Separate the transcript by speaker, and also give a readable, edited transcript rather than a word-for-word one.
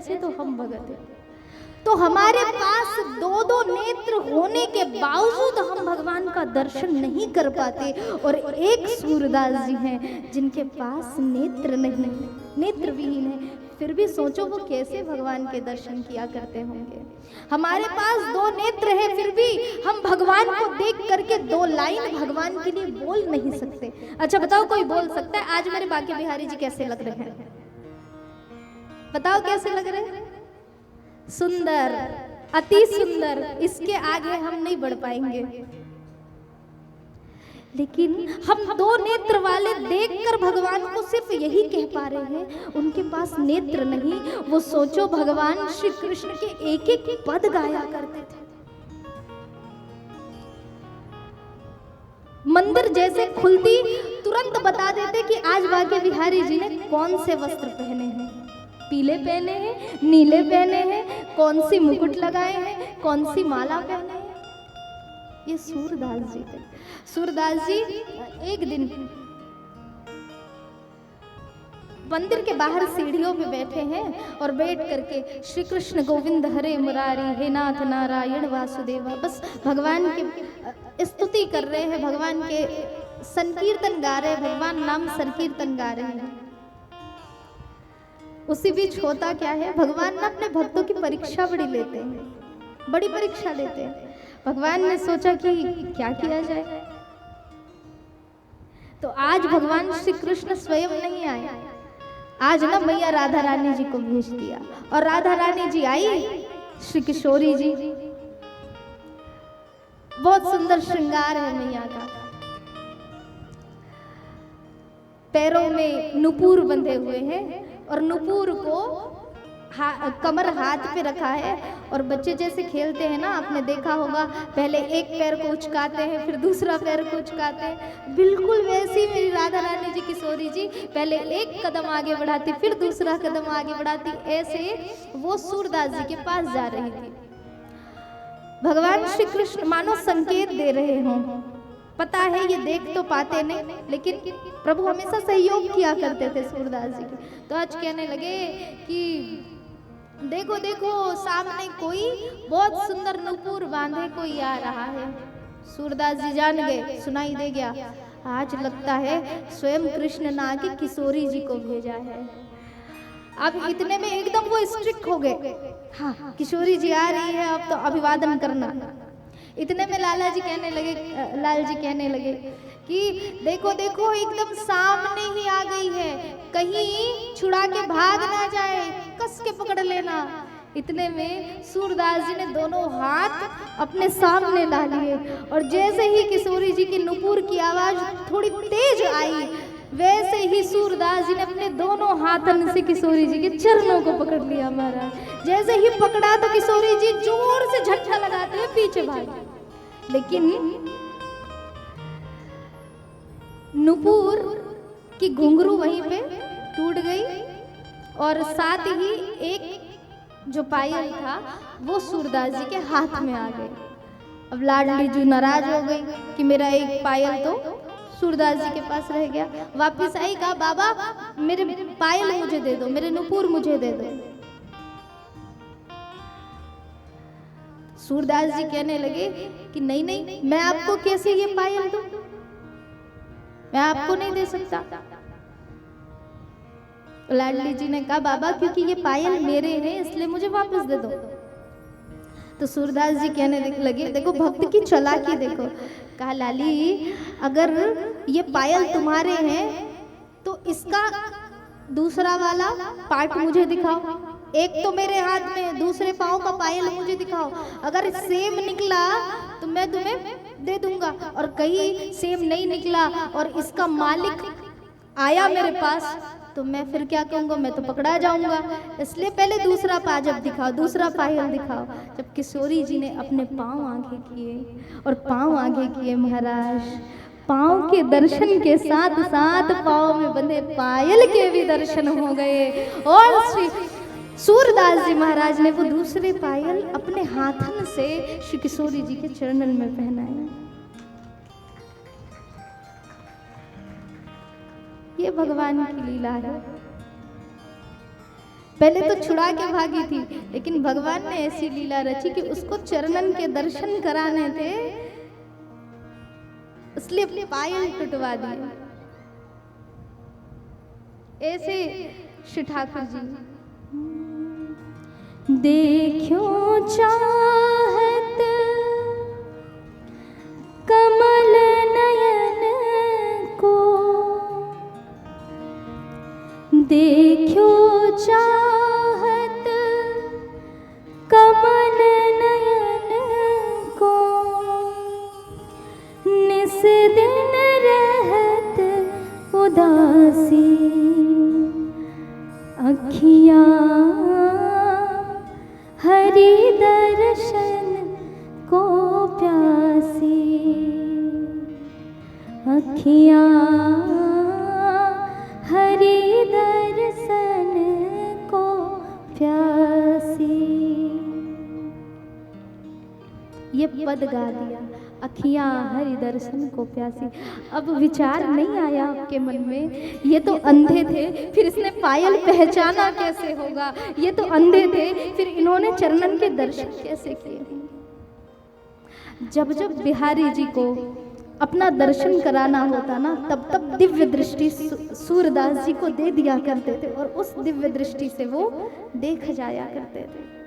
Speaker 1: ऐसे तो हम भगत हैं। तो हमारे पास दो दो नेत्र होने के बावजूद हम भगवान का दर्शन नहीं कर पाते। और एक सूरदास जी हैं जिनके पास नेत्र नहीं, नेत्र विहीन है, फिर भी सोचो वो कैसे भगवान के दर्शन किया करते होंगे। हमारे पास दो नेत्र है, फिर भी हम भगवान को देख करके दो लाइन भगवान के लिए बोल नहीं सकते। अच्छा बताओ, कोई बोल सकता है आज मेरे बांके बिहारी जी कैसे लग रहे हैं? बताओ कैसे लग रहे हैं? सुंदर, अति सुंदर। इसके आगे हम नहीं बढ़ पाएंगे। लेकिन हम दो नेत्र वाले देखकर भगवान को सिर्फ यही कह पा रहे हैं, उनके पास नेत्र नहीं। वो सोचो भगवान श्री कृष्ण के एक एक पद गाया करते थे। मंदिर जैसे खुलती तुरंत बता देते कि आज बांके बिहारी जी ने कौन से वस्त्र पहने हैं। पीले पहने हैं, नीले पहने हैं, कौन सी मुकुट लगाए हैं, कौन सी माला पहने हैं। ये सूरदास जी थे। सूरदास जी एक दिन मंदिर के बाहर सीढ़ियों पे बैठे हैं और बैठ करके श्री कृष्ण गोविंद हरे मुरारी, हे नाथ नारायण वासुदेवा, बस भगवान की स्तुति कर रहे हैं, भगवान के संकीर्तन गा रहे हैं, भगवान नाम संकीर्तन गा रहे हैं। उसी बीच होता क्या है, भगवान ना अपने भक्तों की परीक्षा बड़ी लेते हैं, बड़ी परीक्षा लेते हैं। भगवान ने सोचा कि क्या किया जाए, तो आज भगवान श्री कृष्ण स्वयं नहीं आए, आज ना मैया राधा रानी जी को भेज दिया। और राधा रानी जी आई, श्री किशोरी जी, बहुत सुंदर श्रृंगार है मैया का, पैरों में नुपुर बंधे हुए हैं और नुपुर को कमर हाथ पे रखा है। और बच्चे जैसे खेलते हैं ना, आपने देखा होगा, पहले एक पैर को उचकाते हैं फिर दूसरा पैर को उचकाते हैं, बिल्कुल वैसी मेरी राधा रानी जी किशोरी जी पहले एक कदम आगे बढ़ाती फिर दूसरा कदम आगे बढ़ाती, ऐसे वो सूरदास जी के पास जा रही थी। भगवान श्री कृष्ण मानो संकेत दे रहे हों, पता है ये देख तो पाते नहीं, लेकिन प्रभु हमेशा सहयोग किया करते थे सूरदास जी के। तो आज कहने लगे कि देखो देखो सामने कोई बहुत सुंदर नुपुर बांधे कोई आ रहा है। सूरदास जी जान गए, सुनाई दे गया, आज लगता है स्वयं कृष्ण ने आके किशोरी जी को भेजा है। अब इतने में एकदम वो स्ट्रिक्ट हो गए, हाँ किशोरी जी आ रही है, अब तो अभिवादन करना। इतने में लाल जी कहने लगे कि देखो देखो एकदम सामने ही आ गई है, कहीं छुड़ा के भाग ना जाए, कस के पकड़ लेना। इतने में सूरदास जी ने दोनों हाथ अपने सामने ला लिए और जैसे ही किशोरी जी की नुपुर की आवाज थोड़ी तेज आई, वैसे ही सूरदास जी ने अपने दोनों हाथन से किशोरी जी के चरणों को पकड़ लिया महाराज। जैसे ही पकड़ा तो किशोरी जी जोर से झटका लगाते हुए पीछे भागी, लेकिन नुपुर की घुंघरू वहीं पे टूट गई और साथ ही एक जो पायल था वो सूरदास जी के हाथ में आ गई। अब लाडली जी नाराज हो गई कि मेरा एक पायल तो सूरदास जी के पास रह गया। वापस आई, कहा बाबा मेरे पायल मुझे दे दो, मेरे नुपुर मुझे दे दो। सूरदास जी कहने लगे कि नहीं नहीं, मैं आपको कैसे ये पायल दूं, मैं आपको नहीं दे सकता। लाडली जी ने कहा बाबा क्योंकि ये पायल मेरे हैं इसलिए मुझे वापस दे दो। तो सूरदास जी कहने लगे देखो भक्त की चालाकी देखो, कहा लाली अगर ये पायल तुम्हारे हैं तो इसका दूसरा वाला पार्ट मुझे दिखाओ, एक तो मेरे हाथ में, दूसरे पाँव का पायल मुझे दिखाओ। अगर सेम निकला तो मैं तुम्हें दे दूंगा, और कहीं सेम नहीं निकला और इसका मालिक आया मेरे पास तो मैं फिर क्या कहूँगा, मैं तो पकड़ा जाऊंगा। इसलिए पहले दूसरा पाजब दिखाओ, दूसरा पायल दिखाओ। जब किशोरी जी ने अपने पाँव आगे किए और पाँव आगे किए महाराज, पाँव के दर्शन के साथ साथ पाँव में बंधे पायल के भी दर्शन हो गए और श्री सूरदास जी महाराज ने वो दूसरे पायल अपने हाथन से श्री किशोरी जी के चरणन में पहनाए। ये भगवान की लीला है। पहले तो छुड़ा के भागी थी, लेकिन भगवान ने ऐसी लीला रची कि उसको चरणन के दर्शन कराने थे, इसलिए पायल टुटवा दी। ऐसे श्री ठाकुर जी देखो चाहत कमल नयन को, देखो चाहत कमल नयन को, निस दिन रहत उदासी अखियाँ हरि दर्शन को प्यासी, अखियाँ हरि दर्शन को प्यासी। ये पद गा दिया, अखियाँ हरि दर्शन को प्यासी। अब विचार नहीं आया आपके मन में, ये तो अंधे थे, फिर इसने पायल पहचाना कैसे होगा? ये तो अंधे थे, फिर इन्होंने चरणन के दर्शन कैसे किए? जब जब बिहारी जी को अपना दर्शन कराना होता ना, तब तब दिव्य दृष्टि सूरदास जी को दे दिया करते थे, और उस दिव्य दृष्टि से वो देख जाया करते थे।